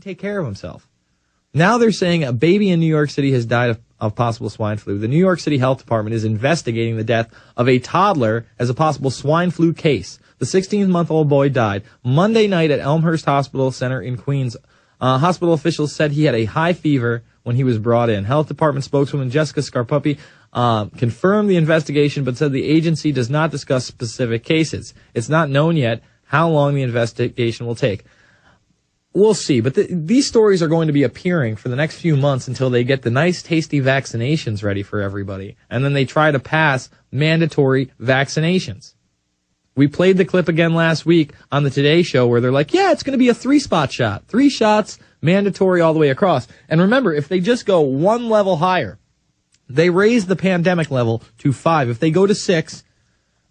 take care of himself. Now they're saying a baby in New York City has died of possible swine flu. The New York City Health Department is investigating the death of a toddler as a possible swine flu case. The 16-month-old boy died Monday night at Elmhurst Hospital Center in Queens. Hospital officials said he had a high fever when he was brought in. Health Department spokeswoman Jessica Scarpupi confirmed the investigation, but said the agency does not discuss specific cases. It's not known yet how long the investigation will take. We'll see, but these stories are going to be appearing for the next few months until they get the nice, tasty vaccinations ready for everybody, and then they try to pass mandatory vaccinations. We played the clip again last week on the Today Show where they're like, yeah, it's going to be a 3-spot shot. 3 shots, mandatory all the way across. And remember, if they just go one level higher, they raise the pandemic level to 5. If they go to 6,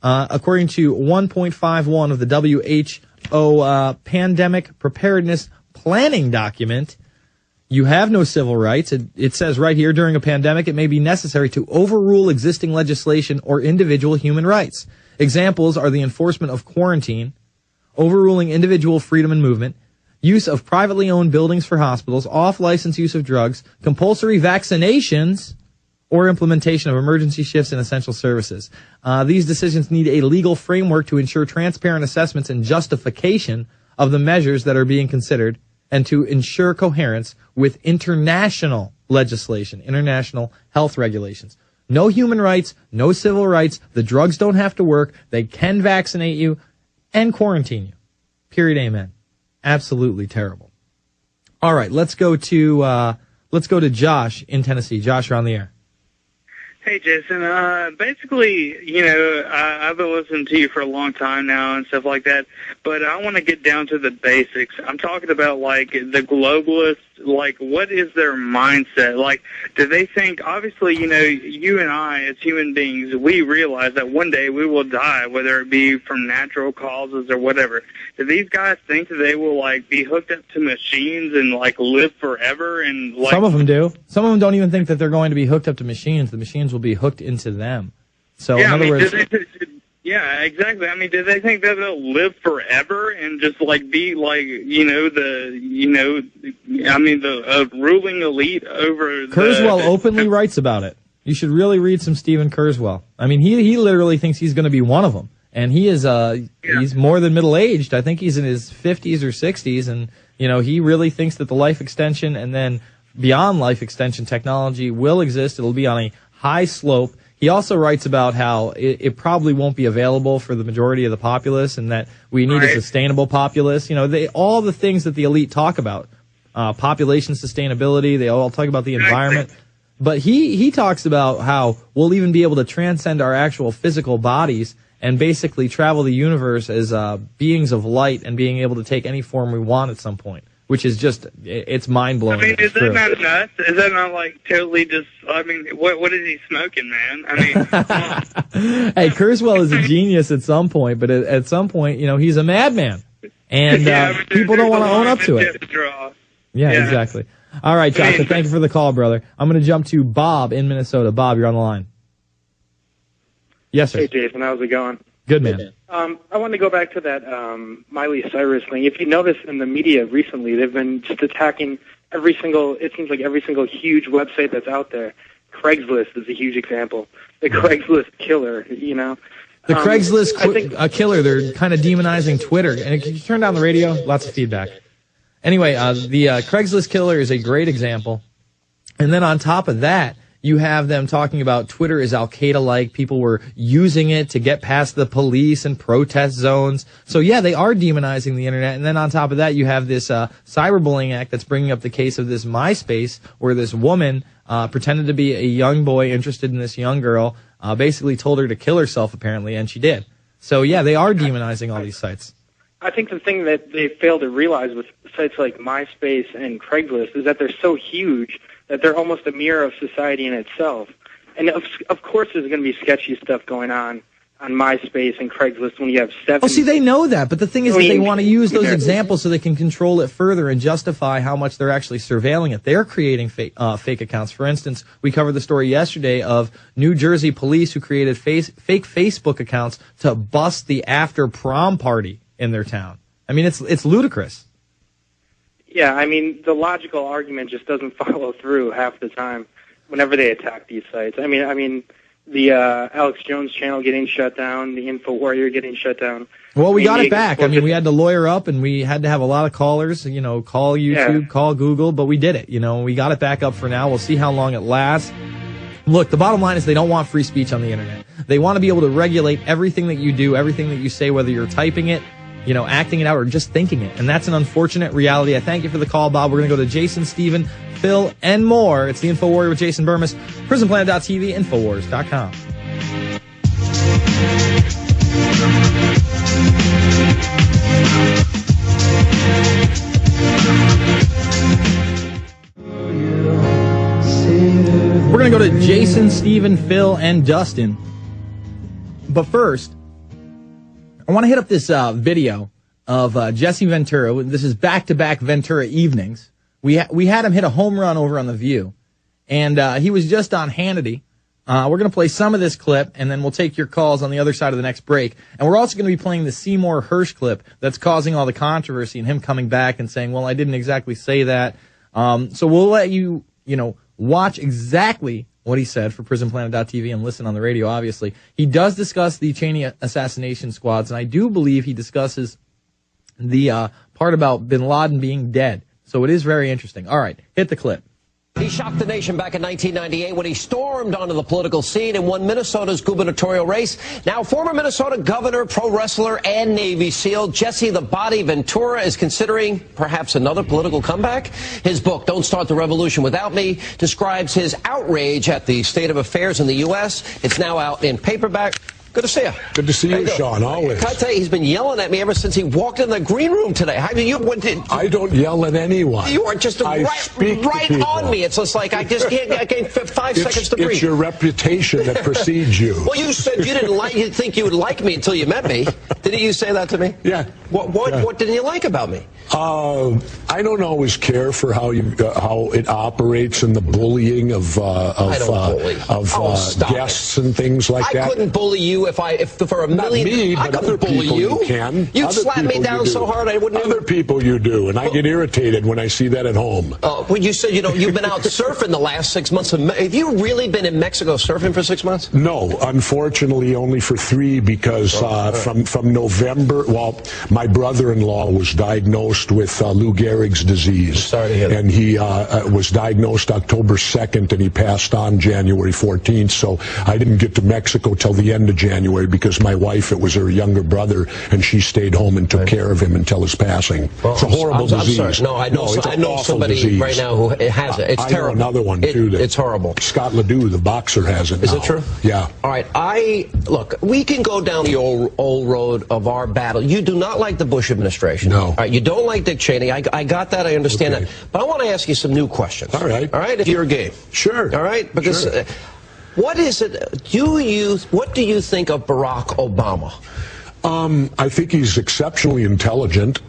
according to 1.51 of the WHO Pandemic Preparedness Planning document, you have no civil rights. It says right here, during a pandemic, it may be necessary to overrule existing legislation or individual human rights. Examples are the enforcement of quarantine, overruling individual freedom and movement, use of privately owned buildings for hospitals, off-license use of drugs, compulsory vaccinations, or implementation of emergency shifts in essential services. These decisions need a legal framework to ensure transparent assessments and justification of the measures that are being considered, and to ensure coherence with international legislation, international health regulations. No human rights, no civil rights. The drugs don't have to work. They can vaccinate you and quarantine you. Period. Amen. Absolutely terrible. All right, let's go to Josh in Tennessee. Josh, you're on the air. Hey, Jason. Basically, I've been listening to you for a long time now and stuff like that, but I want to get down to the basics. I'm talking about, the globalists, what is their mindset? Do they think, obviously, you and I, as human beings, we realize that one day we will die, whether it be from natural causes or whatever. Do these guys think that they will, be hooked up to machines and, live forever? And Some of them do. Some of them don't even think that they're going to be hooked up to machines. The machines will be hooked into them. So, yeah, in other words... Yeah, exactly. I mean, do they think that they'll live forever and just be the ruling elite over Kurzweil openly writes about it. You should really read some Stephen Kurzweil. I mean, he literally thinks he's going to be one of them. And he is, he's more than middle-aged. I think he's in his 50s or 60s. And, he really thinks that the life extension and then beyond life extension technology will exist. It'll be on a high slope. He also writes about how it probably won't be available for the majority of the populace, and that we need a sustainable populace. All the things that the elite talk about, population sustainability, they all talk about the environment. But he talks about how we'll even be able to transcend our actual physical bodies and basically travel the universe as beings of light and being able to take any form we want at some point. Which is just, it's mind-blowing. I mean, is that not nuts? Is that not, totally just, what is he smoking, man? I mean... Hey, Kurzweil is a genius at some point, but at some point, he's a madman. And people don't want to own up to it. Yeah, exactly. All right, Joshua, thank you for the call, brother. I'm going to jump to Bob in Minnesota. Bob, you're on the line. Yes, sir. Hey, Jason, how's it going? Good, man. I want to go back to that Miley Cyrus thing. If you notice in the media recently, they've been just attacking every single huge website that's out there. Craigslist is a huge example. The Craigslist killer, The Craigslist killer, they're kind of demonizing Twitter. And can you turn down the radio? Lots of feedback. Anyway, the Craigslist killer is a great example. And then on top of that, you have them talking about Twitter is Al-Qaeda-like. People were using it to get past the police and protest zones. So, yeah, they are demonizing the Internet. And then on top of that, you have this cyberbullying act that's bringing up the case of this MySpace, where this woman pretended to be a young boy interested in this young girl, basically told her to kill herself, apparently, and she did. So, yeah, they are demonizing all these sites. I think the thing that they fail to realize with sites like MySpace and Craigslist is that they're so huge that they're almost a mirror of society in itself. And of course there's going to be sketchy stuff going on MySpace and Craigslist when you have 7... Oh, see, they know that, but the thing is that they want to use those examples so they can control it further and justify how much they're actually surveilling it. They're creating fake accounts. For instance, we covered the story yesterday of New Jersey police who created fake Facebook accounts to bust the after prom party in their town. I mean, it's ludicrous. Yeah, I mean, the logical argument just doesn't follow through half the time whenever they attack these sites. I mean, the Alex Jones channel getting shut down, the InfoWarrior getting shut down. Well, we got it back. I mean, we had to lawyer up, and we had to have a lot of callers, you know, call YouTube, call Google, but we did it. You know, we got it back up for now. We'll see how long it lasts. Look, the bottom line is they don't want free speech on the internet. They want to be able to regulate everything that you do, everything that you say, whether you're typing it, you know, acting it out, or just thinking it. And that's an unfortunate reality. I thank you for the call, Bob. We're going to go to Jason, Steven, Phil, and more. It's the InfoWarrior with Jason Bermas, PrisonPlanet.tv, Infowars.com. We're going to go to Jason, Steven, Phil, and Dustin. But first, I want to hit up this video of Jesse Ventura. This is back-to-back Ventura evenings. We had him hit a home run over on The View, and he was just on Hannity. We're going to play some of this clip, and then we'll take your calls on the other side of the next break. And we're also going to be playing the Seymour Hersh clip that's causing all the controversy and him coming back and saying, well, I didn't exactly say that. So we'll let you, watch exactly what he said for PrisonPlanet.tv and listen on the radio, obviously. He does discuss the Cheney assassination squads, and I do believe he discusses the part about bin Laden being dead. So it is very interesting. All right, hit the clip. He shocked the nation back in 1998 when he stormed onto the political scene and won Minnesota's gubernatorial race. Now, former Minnesota governor, pro wrestler, and Navy SEAL Jesse the Body Ventura is considering perhaps another political comeback. His book, Don't Start the Revolution Without Me, describes his outrage at the state of affairs in the U.S. It's now out in paperback. Good to see you. Good to see you, Sean, always. Can I tell you, he's been yelling at me ever since he walked in the green room today. I don't yell at anyone. You are just right on me. It's just like I gained 5 seconds to breathe. It's your reputation that precedes you. Well, you said you think you would like me until you met me. Didn't you say that to me? Yeah. What didn't you like about me? I don't always care for how it operates and the bullying of guests and things like that. I couldn't bully you if for a million. Not me, but other people you can. You'd slap me down so hard I wouldn't. Other people you do, and I get irritated when I see that at home. Well, you said you've been out surfing the last 6 months. Have you really been in Mexico surfing for 6 months? No, unfortunately, only for 3 because from November. Well, my brother-in-law was diagnosed with Lou Gehrig's disease. Sorry to hear that. And he was diagnosed October 2nd, and he passed on January 14th. So I didn't get to Mexico till the end of January because my wife, it was her younger brother, and she stayed home and took care of him until his passing. Well, it's a horrible disease. I'm sorry. No, I know somebody disease. right now who has it. It's terrible. I know another one, too. It's horrible. Scott Ledoux, the boxer, has it now. Is it true? Yeah. All right. Look, we can go down the old road of our battle. You do not like the Bush administration. No. All right. You don't like Dick Cheney. I got that. I understand that. But I want to ask you some new questions. All right. All right. If you're game. Sure. All right. Because what is it? What do you think of Barack Obama? I think he's exceptionally intelligent.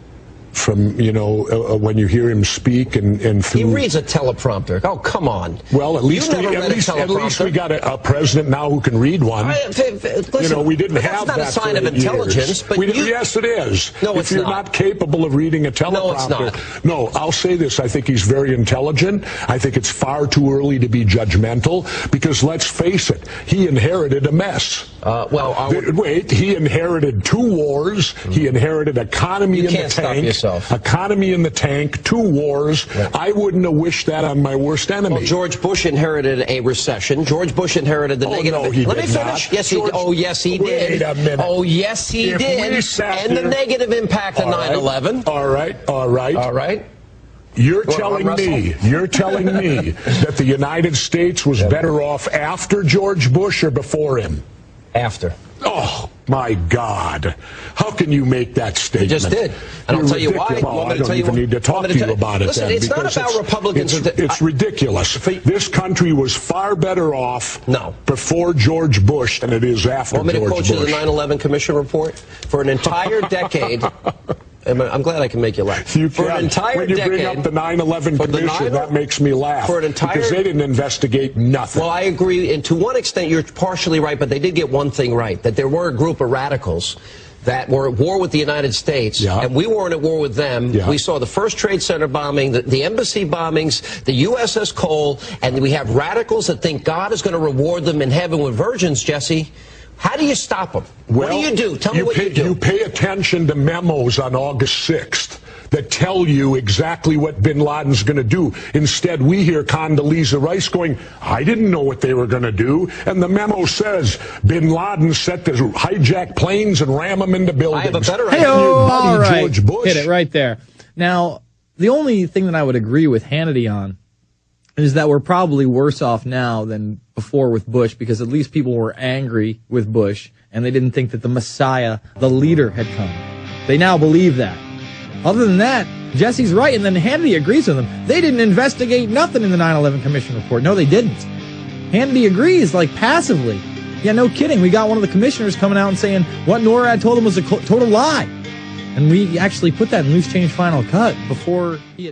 From when you hear him speak and through. He reads a teleprompter. Oh, come on. Well, at least we got a president now who can read one. Listen, we didn't have that. That's not a sign of intelligence. But yes, it is. No, if you're not capable of reading a teleprompter. No, it's not. No, I'll say this. I think he's very intelligent. I think it's far too early to be judgmental because let's face it, he inherited a mess. Wait, he inherited 2 wars. He inherited economy in the tank. Economy in the tank, 2 wars. Yeah. I wouldn't have wished that on my worst enemy. Well, George Bush inherited a recession. George Bush inherited the negative. No, he Let me did finish. Not. Yes, he did. Oh, yes, he did. Wait a minute. Oh, yes, he did. And the negative impact of 9/11. All right. You're telling me that the United States was better off after George Bush or before him? After. Oh, my God. How can you make that statement? You just did. And I'll tell you why. I don't even need to talk to you about it. Listen, it's not about Republicans. It's ridiculous. This country was far better off before George Bush than it is after George Bush. Want me to quote you the 9/11 Commission report? For an entire decade... I'm glad I can make you laugh. You can. For an entire decade, bring up the 9/11 Commission, that makes me laugh. Because they didn't investigate nothing. Well, I agree, and to one extent, you're partially right, but they did get one thing right, that there were a group of radicals that were at war with the United States, and we weren't at war with them. We saw the first Trade Center bombing, the embassy bombings, the USS Cole, and we have radicals that think God is going to reward them in heaven with virgins, Jesse. How do you stop them? What do you do? Tell me what you do. You pay attention to memos on August 6th that tell you exactly what bin Laden's going to do. Instead, we hear Condoleezza Rice going, I didn't know what they were going to do. And the memo says bin Laden set to hijack planes and ram them into buildings. I have a better idea. All right. George Bush. Hit it right there. Now, the only thing that I would agree with Hannity on is that we're probably worse off now than before with Bush, because at least people were angry with Bush and they didn't think that the Messiah, the leader, had come. They now believe that. Other than that, Jesse's right, and then Hannity agrees with him. They didn't investigate nothing in the 9/11 Commission report. No, they didn't. Hannity agrees, like, passively. Yeah, no kidding. We got one of the commissioners coming out and saying what NORAD told him was a total lie. And we actually put that in Loose Change Final Cut before he had